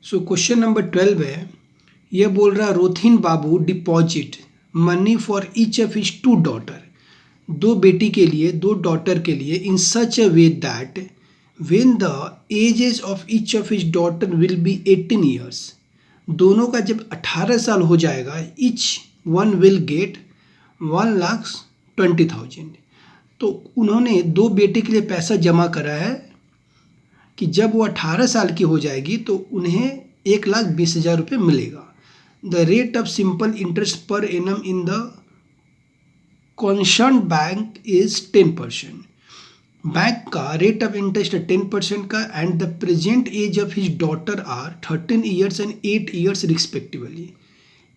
So question number 12 है, यह बोल रहा Rathin Babu deposit money for each of his two daughter, दो बेटी के लिए, दो डॉटर के लिए, in such a way that when the ages of each of his daughter will be 18 years, दोनों का जब 18 साल हो जाएगा, ईच वन विल गेट 1,20,000। तो उन्होंने दो बेटे के लिए पैसा जमा करा है कि जब वो 18 साल की हो जाएगी तो उन्हें 1,20,000 रुपये मिलेगा। The rate of simple interest per annum in the concern bank is 10%। Bank का रेट ऑफ इंटरेस्ट है 10% का, and the present age of his daughter are 13 years and 8 years respectively.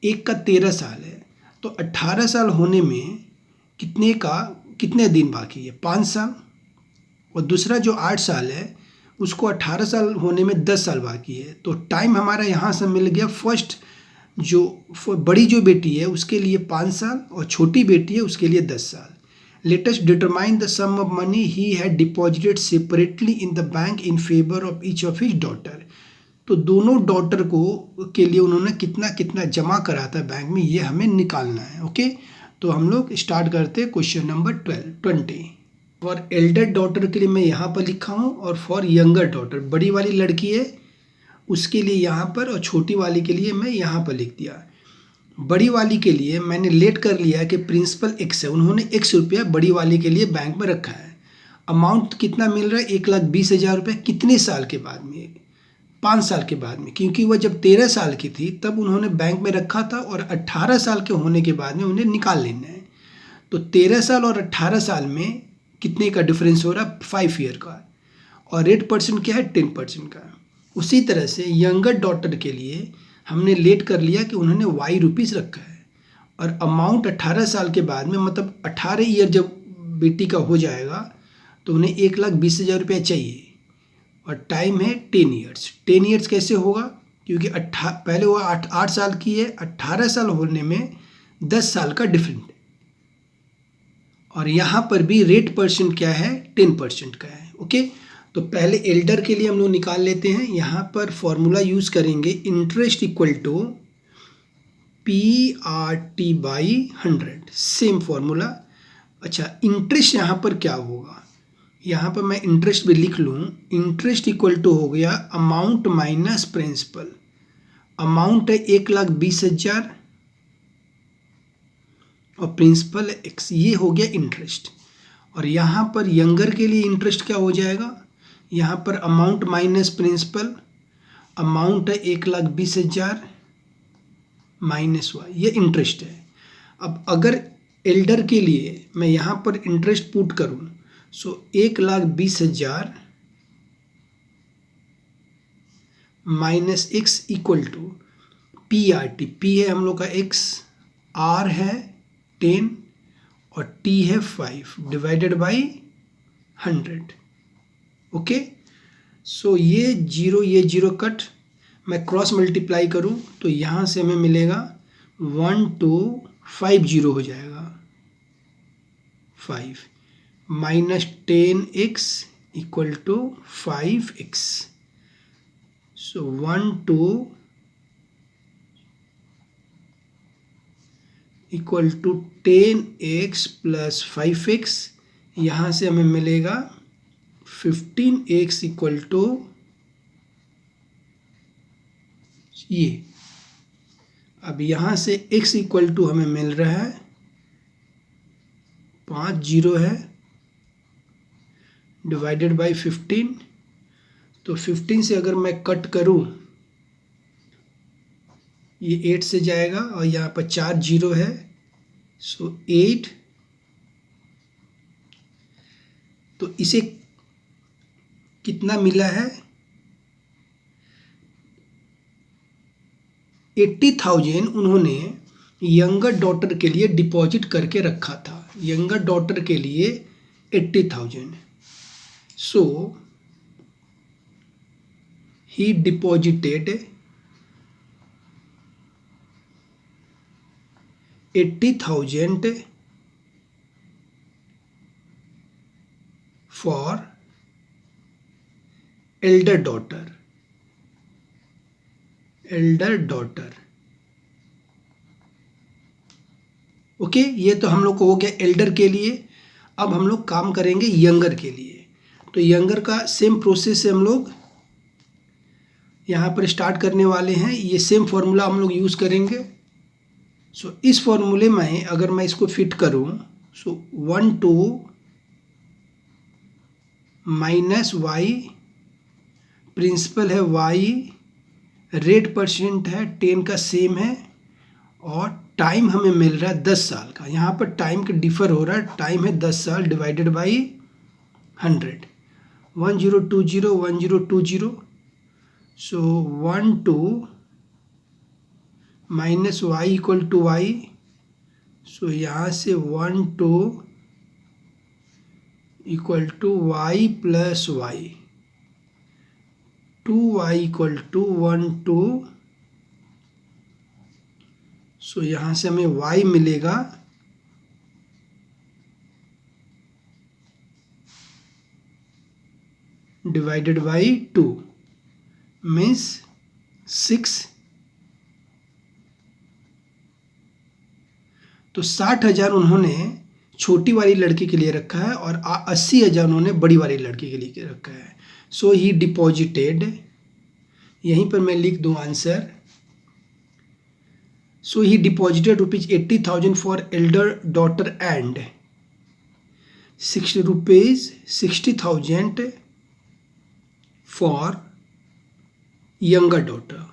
एक का 13 साल है, तो 18 साल होने में कितने दिन बाकी है? 5 साल। और दूसरा जो 8 साल है उसको 18 साल होने में 10 साल बाकी है। तो टाइम हमारा यहाँ से मिल गया। फर्स्ट जो बड़ी जो बेटी है उसके लिए 5 साल और छोटी बेटी है उसके लिए 10 साल। Let us determine the sum of money he had deposited separately in the bank in favor of each of his daughter। तो दोनों डॉटर को के लिए उन्होंने कितना कितना जमा करा था बैंक में, ये हमें निकालना है। ओके, तो हम लोग स्टार्ट करते हैं question number 20। For elder daughter के लिए मैं यहाँ पर लिखा हूँ, और फॉर यंगर डॉटर, बड़ी वाली लड़की है उसके लिए यहाँ पर, और छोटी वाली के लिए मैं यहाँ पर लिख दिया। बड़ी वाली के लिए मैंने लेट कर लिया है कि प्रिंसिपल एक्स है, उन्होंने x रुपया बड़ी वाली के लिए बैंक में रखा है। अमाउंट कितना मिल रहा है? 1,20,000 रुपये। कितने साल के बाद में? 5 साल के बाद में, क्योंकि वह जब 13 साल की थी तब उन्होंने बैंक में रखा था, और 18 साल के होने के बाद में उन्हें निकाल लेना है। तो 13 साल और 18 साल में कितने का डिफरेंस हो रहा है? 5 ईयर का। और रेट परसेंट क्या है? 10% का। उसी तरह से यंगर डॉटर के लिए हमने लेट कर लिया कि उन्होंने y रुपीज़ रखा है, और अमाउंट 18 साल के बाद में, मतलब 18 ईयर जब बेटी का हो जाएगा तो उन्हें 1,20,000 रुपया चाहिए, और टाइम है 10 ईयर्स। 10 ईयर्स कैसे होगा? क्योंकि पहले वो 8 साल की है, 18 साल होने में 10 साल का डिफरेंट है। और यहाँ पर भी रेट परसेंट क्या है? 10% का है। ओके, तो पहले एल्डर के लिए हम लोग निकाल लेते हैं। यहाँ पर फॉर्मूला यूज़ करेंगे, interest equal to PRT/100, same formula. अच्छा, इंटरेस्ट यहाँ पर क्या होगा? यहाँ पर मैं इंटरेस्ट भी लिख लूँ। इंटरेस्ट इक्वल टू हो गया अमाउंट माइनस प्रिंसिपल। अमाउंट है 1,20,000 और प्रिंसिपल है x, ये हो गया इंटरेस्ट। और यहाँ पर यंगर के लिए इंटरेस्ट क्या हो जाएगा? यहाँ पर अमाउंट माइनस प्रिंसिपल, अमाउंट है 1,20,000 माइनस y, ये इंटरेस्ट है। अब अगर एल्डर के लिए मैं यहाँ पर इंटरेस्ट पुट करूँ, so 1,20,000 minus x equal to PRT। P है हम लोग का x, R है 10 और T है 5 डिवाइडेड बाई 100। ओके, सो ये जीरो कट, मैं क्रॉस मल्टीप्लाई करूँ तो यहाँ से हमें मिलेगा 1,250 हो जाएगा। 5 minus 10x equal to 5x। So 1,2 equal to 10x plus 5x, यहाँ से हमें मिलेगा 15x इक्वल टू ये। अब यहाँ से x इक्वल टू हमें मिल रहा है 5 जीरो है डिवाइडेड बाई 15। तो 15 से अगर मैं कट करूँ, ये 8 से जाएगा, और यहाँ पर 4 जीरो है, सो 8। तो इसे कितना मिला है? 80,000 उन्होंने यंगर डॉटर के लिए डिपॉजिट करके रखा था। यंगर डॉटर के लिए 80,000। So he deposited 80,000 for elder daughter। Elder daughter. Okay, ये तो हम लोग को हो गया एल्डर के लिए। अब हम लोग काम करेंगे यंगर के लिए। तो यंगर का सेम प्रोसेस से हम लोग यहाँ पर स्टार्ट करने वाले हैं। ये सेम फॉर्मूला हम लोग यूज़ करेंगे। सो इस फॉर्मूले में अगर मैं इसको फिट करूँ, सो 1 to माइनस वाई, प्रिंसिपल है वाई, रेट परसेंट है 10 का सेम है, और टाइम हमें मिल रहा है 10 साल का। यहाँ पर टाइम का डिफर हो रहा है, टाइम है 10 साल divided by 100, 1020 1020। So 1 to minus y equal to y. So यहाँ से 1 to equal to y plus y, 2y equal to 1 to। So यहाँ से हमें y मिलेगा डिवाइडेड बाई 2 मीन्स 6। तो 60,000 उन्होंने छोटी वाली लड़की के लिए रखा है और 80,000 उन्होंने बड़ी वाली लड़की के लिए रखा है। सो ही डिपॉजिटेड, यहीं पर मैं लिख दूं answer. So he deposited ₹80,000 for elder daughter and ₹60,000 for younger daughter.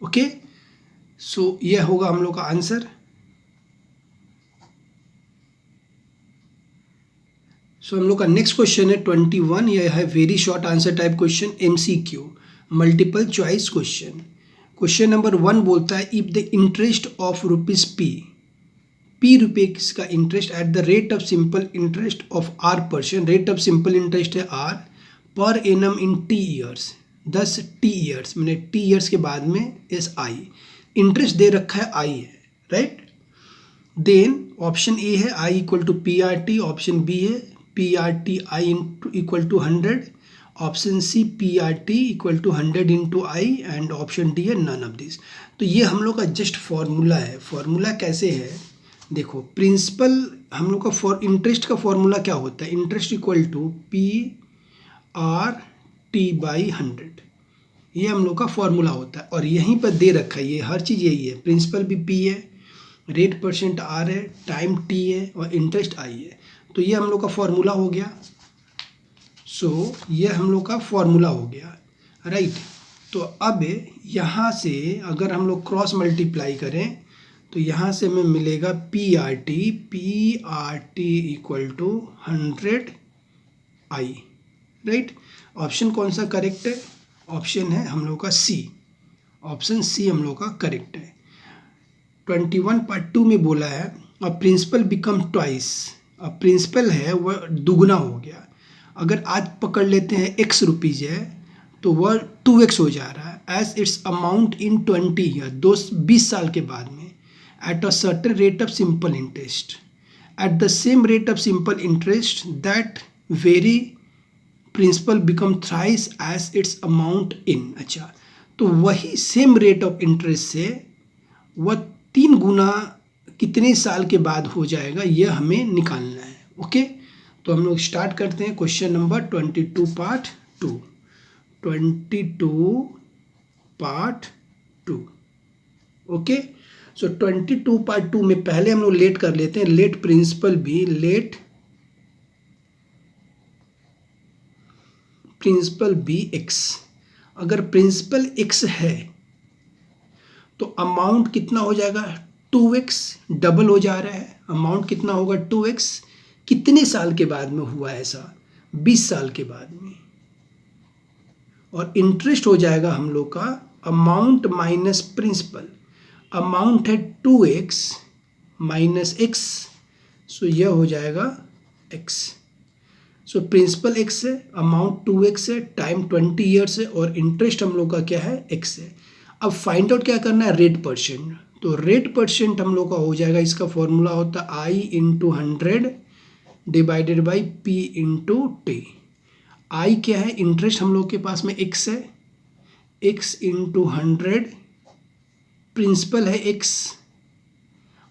Okay, so यह होगा हम लोग का आंसर। सो हम लोग का नेक्स्ट क्वेश्चन है 21। यह है very short answer type question, MCQ, multiple choice question. Question number 1 बोलता है if the interest of ₹P rupees का interest at the rate of simple interest of R%, rate of simple interest है R, per annum in T years, 10 T years, मैंने T years के बाद में SI, interest दे रखा है I है, right. Then option A है I equal to PRT, option B है PRT I equal to 100, option C PRT equal to 100 into I, and option D है नन ऑफ दिस। तो ये हम लोग का जस्ट फॉर्मूला है। फॉर्मूला कैसे है देखो, प्रिंसिपल हम लोग का फॉर इंटरेस्ट का फॉर्मूला क्या होता है, interest equal to PRT by 100, ये हम लोग का फॉर्मूला होता है। और यहीं पर दे रखा है, ये हर चीज़ यही है, प्रिंसिपल भी P है, रेट परसेंट R है, टाइम T है, और इंटरेस्ट I है। तो ये हम लोग का फॉर्मूला हो गया। सो ये हम लोग का फॉर्मूला हो गया, राइट। तो अब यहाँ से अगर हम लोग क्रॉस मल्टीप्लाई करें तो यहाँ से हमें मिलेगा PRT equal to 100I, right. Option कौन सा करेक्ट है, ऑप्शन है हम लोग का C, ऑप्शन C हम लोग का करेक्ट है। 21 पार्ट 2 में बोला है अ प्रिंसिपल बिकम ट्वाइस, अब प्रिंसिपल है वह दुगना हो गया। अगर आज पकड़ लेते हैं x रुपीज़ है तो वह 2x हो जा रहा है, as its amount in 20 year, 20 साल के बाद में, at a certain rate of simple interest, at the same rate of simple interest that very principal become thrice as its amount in. अच्छा, तो वही सेम रेट ऑफ इंटरेस्ट से वह 3 गुना कितने साल के बाद हो जाएगा, यह हमें निकालना है। ओके, तो हम लोग स्टार्ट करते हैं question number 22 part 2। 22 part 2। Okay, so 22 part 2 में पहले हम लोग लेट कर लेते हैं, लेट प्रिंसिपल भी, लेट प्रिंसिपल भी x। अगर प्रिंसिपल x है तो अमाउंट कितना हो जाएगा 2x, डबल हो जा रहा है, अमाउंट कितना होगा 2x, कितने साल के बाद में हुआ ऐसा, 20 साल के बाद में। और इंटरेस्ट हो जाएगा हम लोग का अमाउंट माइनस प्रिंसिपल, अमाउंट है 2x माइनस x, सो यह हो जाएगा x। सो प्रिंसिपल x है, अमाउंट 2x है, टाइम 20 ईयर्स है, और इंटरेस्ट हम लोग का क्या है x है। अब फाइंड आउट क्या करना है, रेट परसेंट। तो रेट परसेंट हम लोग का हो जाएगा, इसका फॉर्मूला होता है I into 100 divided by P into T. I क्या है, इंटरेस्ट हम लोग के पास में एक्स है, एक्स इंटू 100, प्रिंसिपल है एक्स,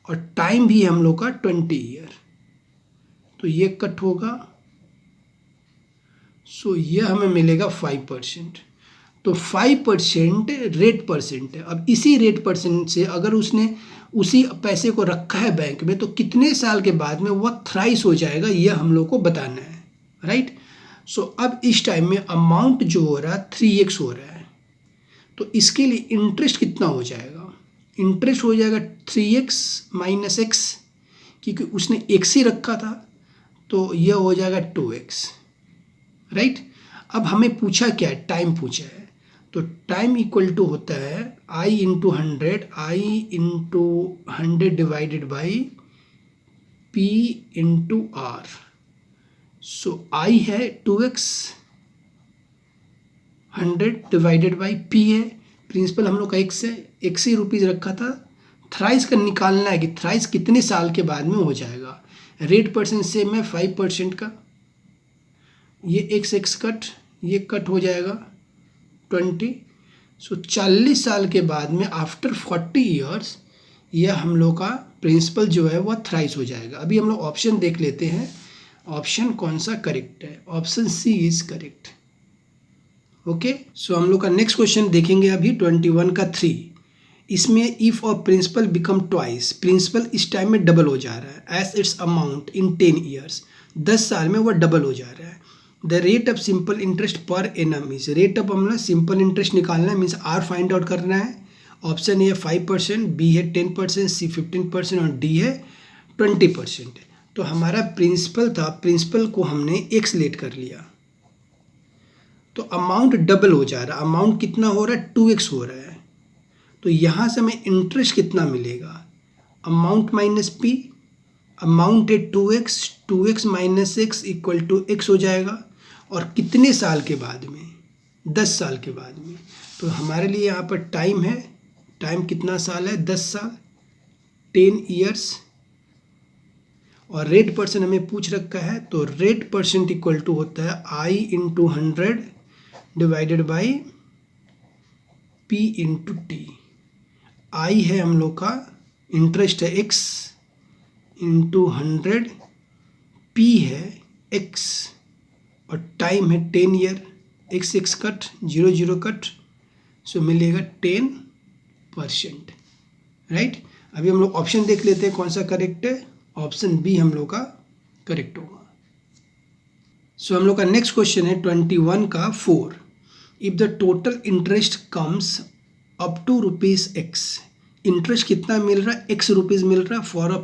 और टाइम भी हम लोग का 20 ईयर। तो ये कट होगा, सो ये हमें मिलेगा 5%। तो 5% रेट परसेंट है। अब इसी रेट परसेंट से अगर उसने उसी पैसे को रखा है बैंक में, तो कितने साल के बाद में वह थ्राइस हो जाएगा, यह हम लोग को बताना है, राइट। सो अब इस टाइम में अमाउंट जो हो रहा है 3x हो रहा है, तो इसके लिए इंटरेस्ट कितना हो जाएगा, इंटरेस्ट हो जाएगा 3x माइनस एक्स, क्योंकि उसने x ही रखा था, तो यह हो जाएगा 2x, राइट। अब हमें पूछा क्या है, टाइम पूछा है, तो टाइम इक्वल टू होता है I into 100 divided by P into R. So I है 2x, 100 डिवाइडेड बाई पी है, प्रिंसिपल हम लोग का एक्स है, एक्स ही रुपीज़ रखा था, थ्राइस का निकालना है कि थ्राइस कितने साल के बाद में हो जाएगा। रेट परसेंट से मैं 5% का, ये एक्स एक्स कट, ये कट हो जाएगा 20। सो 40 साल के बाद में आफ्टर 40 ईयर्स यह हम लोग का प्रिंसिपल जो है वह थ्राइस हो जाएगा। अभी हम लोग ऑप्शन देख लेते हैं, ऑप्शन कौन सा करेक्ट है, option C is correct. Okay, so हम लोग का नेक्स्ट क्वेश्चन देखेंगे अभी 21 का 3। इसमें इफ और प्रिंसिपल बिकम ट्वाइस, प्रिंसिपल इस टाइम में डबल हो जा रहा है as its amount in 10 years, 10 साल में वह डबल हो जा रहा है। The rate of simple interest per annum is, rate of हमने सिंपल इंटरेस्ट निकालना है, मीन्स आर फाइंड आउट करना है। ऑप्शन ए है 5%, बी है 10%, सी 15% और डी है 20%। तो हमारा प्रिंसिपल था, प्रिंसिपल को हमने एक्स लेट कर लिया, तो अमाउंट डबल हो जा रहा है, अमाउंट कितना हो रहा है 2x हो रहा है। तो यहाँ से हमें इंटरेस्ट कितना मिलेगा, अमाउंट माइनस पी, अमाउंट है 2x, 2x minus x equal to x हो जाएगा, और कितने साल के बाद में, 10 साल के बाद में। तो हमारे लिए यहाँ पर टाइम है, टाइम कितना साल है, 10 साल, 10 ईयर्स, और रेट परसेंट हमें पूछ रखा है, तो रेट परसेंट इक्वल टू होता है I into 100 divided by P into T. I है हम लोग का इंटरेस्ट है एक्स इंटू 100, पी है एक्स, और टाइम है 10 year, X X cut, 0 0 cut, so मिलेगा 10%, राइट। अभी हम लोग ऑप्शन देख लेते हैं कौन सा करेक्ट है, ऑप्शन बी हम लोग का करेक्ट होगा। सो हम लोग का नेक्स्ट क्वेश्चन है 21 का 4। If the total interest comes up to rupees x, इंटरेस्ट कितना मिल रहा है, एक्स रुपीज़ मिल रहा है for a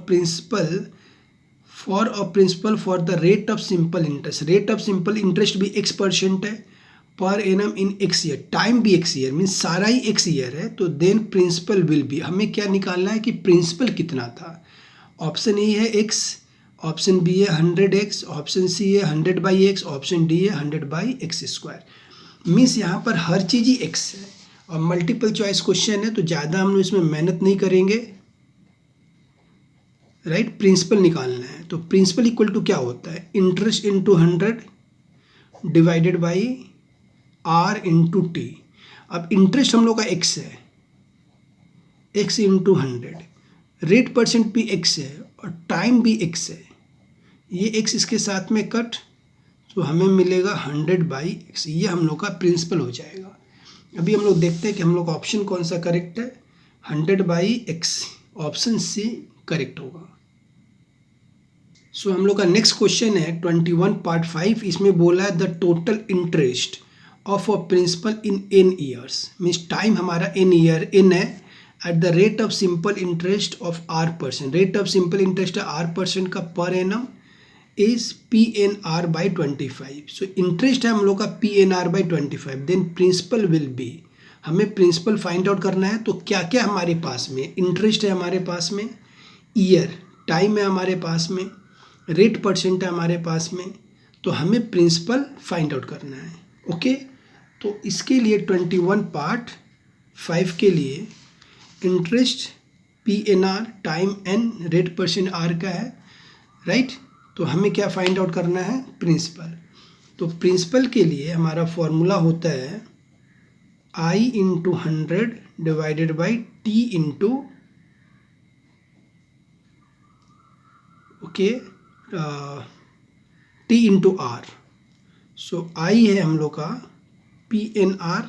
principal for the rate of simple interest, rate of simple interest भी x% है, per annum in x year, time भी एक्स ईयर, मीन्स सारा ही एक्स ईयर है। तो देन प्रिंसिपल विल बी, हमें क्या निकालना है कि प्रिंसिपल कितना था। ऑप्शन ए है x, ऑप्शन बी है 100x, ऑप्शन सी है 100/x, ऑप्शन डी है 100/x²। मीन्स यहाँ पर हर चीज़ ही x है, और मल्टीपल चॉइस क्वेश्चन है, तो ज़्यादा हम लोग इसमें मेहनत नहीं करेंगे, राइट। प्रिंसिपल निकालना है, तो प्रिंसिपल इक्वल टू क्या होता है, interest into 100 divided by R into T. अब इंटरेस्ट हम लोग का एक्स है, एक्स इंटू 100, रेट परसेंट भी एक्स है, और टाइम भी एक्स है, ये एक्स इसके साथ में कट, तो हमें मिलेगा 100/x, ये हम लोग का प्रिंसिपल हो जाएगा। अभी हम लोग देखते हैं कि हम लोग का ऑप्शन कौन सा करेक्ट है, 100/x, ऑप्शन सी करेक्ट होगा। सो हम लोग का नेक्स्ट क्वेश्चन है 21 पार्ट 5। इसमें बोला है the total interest of a principal in n years, means time हमारा n ईयर n है, at the rate of simple interest of r%, rate of simple interest है r% का पर annum is PNR/25। So interest है हम लोग का PNR/25, then principal will be, हमें प्रिंसिपल फाइंड आउट करना है। तो क्या क्या हमारे पास में, इंटरेस्ट है हमारे पास में, ईयर, टाइम है हमारे पास में, रेट परसेंट है हमारे पास में, तो हमें प्रिंसिपल फाइंड आउट करना है। ओके, तो इसके लिए 21 पार्ट 5 के लिए interest PNR, time N, rate percent R का है, राइट। तो हमें क्या फाइंड आउट करना है, प्रिंसिपल। तो प्रिंसिपल के लिए हमारा फॉर्मूला होता है I into 100 divided by T into T into R। So I है हम लोग का PNR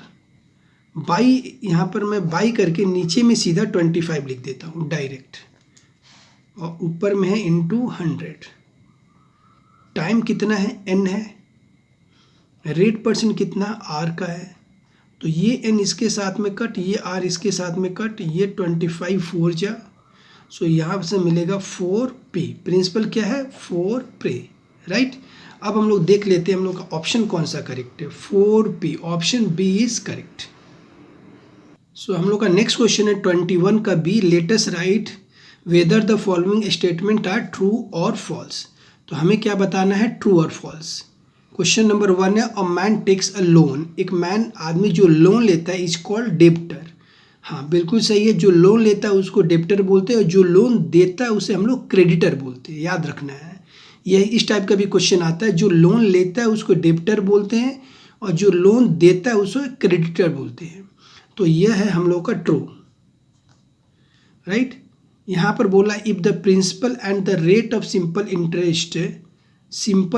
बाई, यहाँ पर मैं बाई करके नीचे में सीधा 25 लिख देता हूँ डायरेक्ट, और ऊपर में है इंटू 100। टाइम कितना है, n है। रेट परसेंट कितना, r का है। तो ये n इसके साथ में कट, ये r इसके साथ में कट, ये 25 4 जा, सो यहाँ से मिलेगा 4p। प्रिंसिपल क्या है, 4p, राइट। अब हम लोग देख लेते हैं हम लोग का ऑप्शन कौन सा करेक्ट है, 4p, option B is correct. So हम लोग का नेक्स्ट क्वेश्चन है 21 का B, latest write whether the following statement are true और फॉल्स। तो हमें क्या बताना है, ट्रू और फॉल्स। क्वेश्चन नंबर 1 है, a man takes a loan, एक मैन आदमी जो लोन लेता है इज कॉल्ड डेब्टर। हाँ बिल्कुल सही है, जो लोन लेता है उसको डेब्टर बोलते हैं, और जो लोन देता है उसे हम लोग क्रेडिटर बोलते हैं, याद रखना है। यह इस टाइप का भी क्वेश्चन आता है, जो लोन लेता है उसको डेब्टर बोलते हैं, और जो लोन देता है उसको क्रेडिटर बोलते हैं। तो यह है हम लोग का ट्रू, राइट। यहाँ पर बोला if the principal and the rate of simple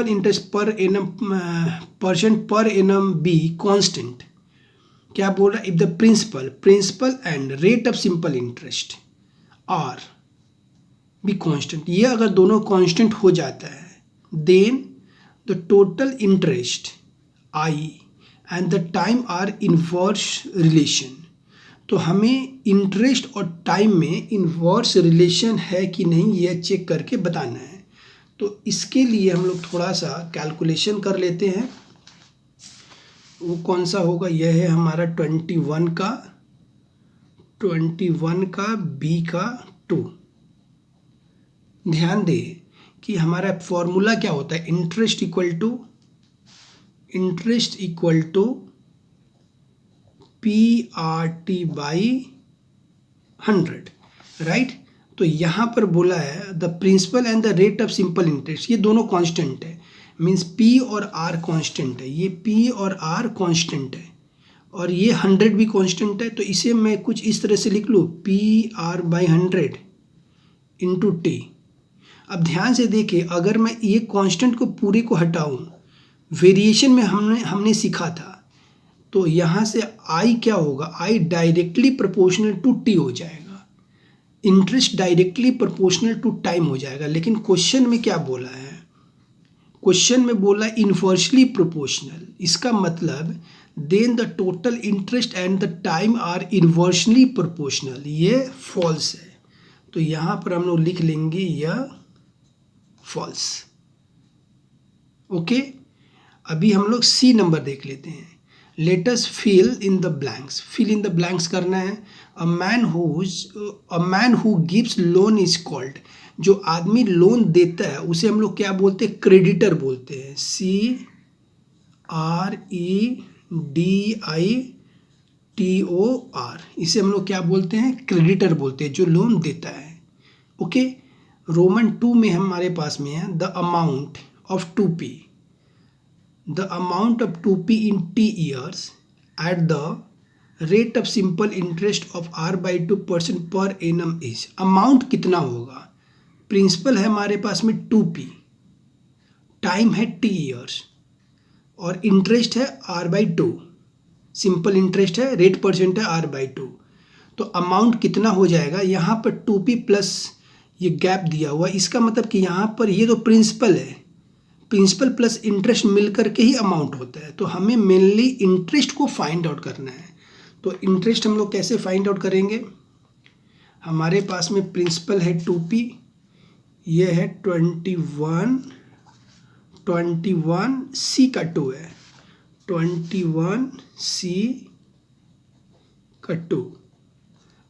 interest per annum percent per annum be constant. क्या बोल रहा है, if the principal and rate of simple interest are be constant, ये अगर दोनों कांस्टेंट हो जाता है, then the total interest I and the time are inverse relation. तो हमें इंटरेस्ट और टाइम में इनवर्स रिलेशन है कि नहीं यह चेक करके बताना है। तो इसके लिए हम लोग थोड़ा सा कैलकुलेशन कर लेते हैं। वो कौन सा होगा, यह है हमारा 21 का बी का 2। ध्यान दे कि हमारा फॉर्मूला क्या होता है, interest equal to PRT by 100, right. तो यहाँ पर बोला है the principal and the rate of simple interest, ये दोनों कांस्टेंट है, मींस P और R कांस्टेंट है, ये P और R कांस्टेंट है, और ये 100 भी कांस्टेंट है। तो इसे मैं कुछ इस तरह से लिख लूँ, PR बाई 100 इंटू T। अब ध्यान से देखिए, अगर मैं ये कांस्टेंट को पूरे को हटाऊँ, वेरिएशन में हमने सीखा था, तो यहाँ से I क्या होगा, I directly proportional to T हो जाएगा, interest directly proportional to time हो जाएगा। लेकिन क्वेश्चन में क्या बोला है, क्वेश्चन में बोला इनवर्सली प्रोपोर्शनल। इसका मतलब then the total interest and the time are inversely proportional, ये फॉल्स है। तो यहाँ पर हम लोग लिख लेंगे यह फॉल्स, ओके। अभी हम लोग सी नंबर देख लेते हैं, let us fill in the blanks. Fill in the blanks करना है। A man who gives loan is called, जो आदमी लोन देता है उसे हम लोग क्या बोलते हैं, क्रेडिटर बोलते हैं, CREDITOR, इसे हम लोग क्या बोलते हैं, क्रेडिटर बोलते हैं, जो लोन देता है, ओके। रोमन 2 में हमारे पास में है the amount of 2p, the amount of 2p in t years at the rate of simple interest of r/2% per annum is। Amount कितना होगा, प्रिंसिपल है हमारे पास में 2p, टाइम है t ईयर्स, और इंटरेस्ट है r/2, सिंपल इंटरेस्ट है, rate percent है r/2। तो अमाउंट कितना हो जाएगा, यहाँ पर 2p प्लस ये गैप दिया हुआ, इसका मतलब कि यहाँ पर ये तो प्रिंसिपल है, प्रिंसिपल प्लस इंटरेस्ट मिलकर के ही अमाउंट होता है। तो हमें मेनली इंटरेस्ट को फाइंड आउट करना है। तो इंटरेस्ट हम लोग कैसे फाइंड आउट करेंगे, हमारे पास में प्रिंसिपल है 2p, ये है 21 C का 2 है, 21C का 2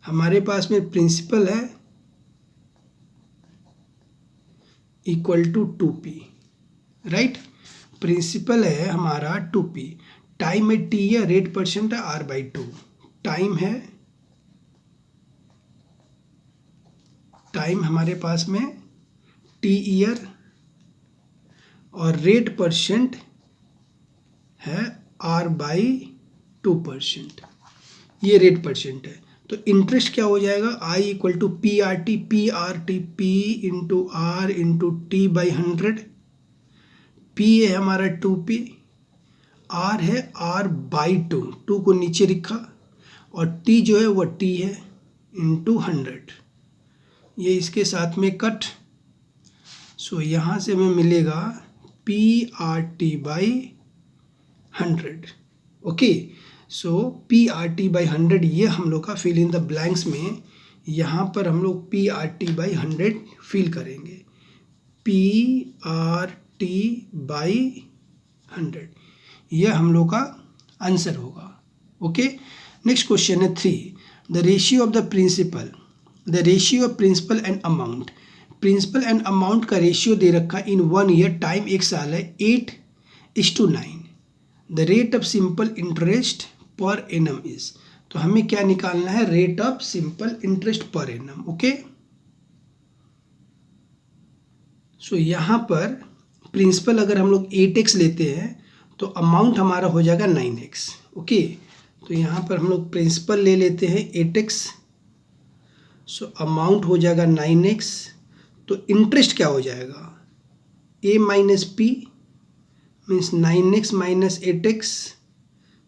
हमारे पास में प्रिंसिपल है equal to 2p, right. Principal है हमारा 2p, टाइम में t है, रेट परसेंट है r/2, टाइम हमारे पास में t ईयर और रेट परसेंट है R/2%। ये रेट परसेंट है। तो इंटरेस्ट क्या हो जाएगा, I = PRT, P into R into T/100। P है हमारा 2P, R है R/2, 2 को नीचे लिखा, और T जो है वो T है इंटू 100। ये इसके साथ में कट, सो यहाँ से हमें मिलेगा PRT/100। ओके, सो PRT/100 ये हम लोग का फिल इन द ब्लैंक्स में, यहाँ पर हम लोग PRT/100 फिल करेंगे। PRT/100 यह हम लोग का आंसर होगा। ओके, नेक्स्ट क्वेश्चन है 3, the ratio of principal and amount. Principal and amount का रेशियो दे रखा इन 1 ईयर, टाइम 1 साल है, 8:9। The rate of simple interest per annum is. तो हमें क्या निकालना है, rate of simple interest per annum. Okay, so यहाँ पर प्रिंसिपल अगर हम लोग 8x लेते हैं तो अमाउंट हमारा हो जाएगा 9x। ओके, तो यहाँ पर हम लोग प्रिंसिपल ले लेते हैं 8x, सो अमाउंट हो जाएगा 9x। तो इंटरेस्ट क्या हो जाएगा, a minus p means 9x minus 8x,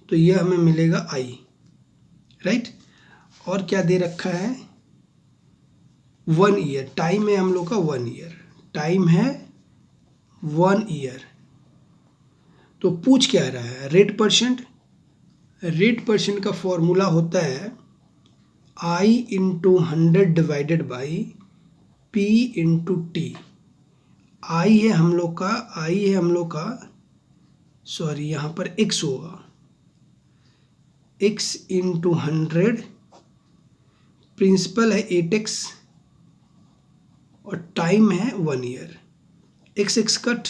तो यह हमें मिलेगा I, राइट। और क्या दे रखा है, 1 ईयर, टाइम है हम लोग का 1 ईयर, टाइम है 1 ईयर। तो पूछ क्या रहा है, रेट परसेंट। रेट परसेंट का फॉर्मूला होता है I into 100 divided by P into T। I है हम लोग का सॉरी यहाँ पर x होगा, x इंटू 100, प्रिंसिपल है 8x और टाइम है 1 ईयर। x कट,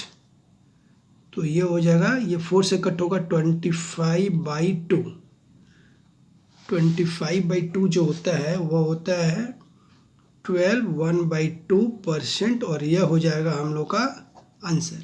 तो ये हो जाएगा, ये 4 से कट होगा 25/2। 25/2 जो होता है वो होता है 12 1/2%, और यह हो जाएगा हम लोग का आंसर।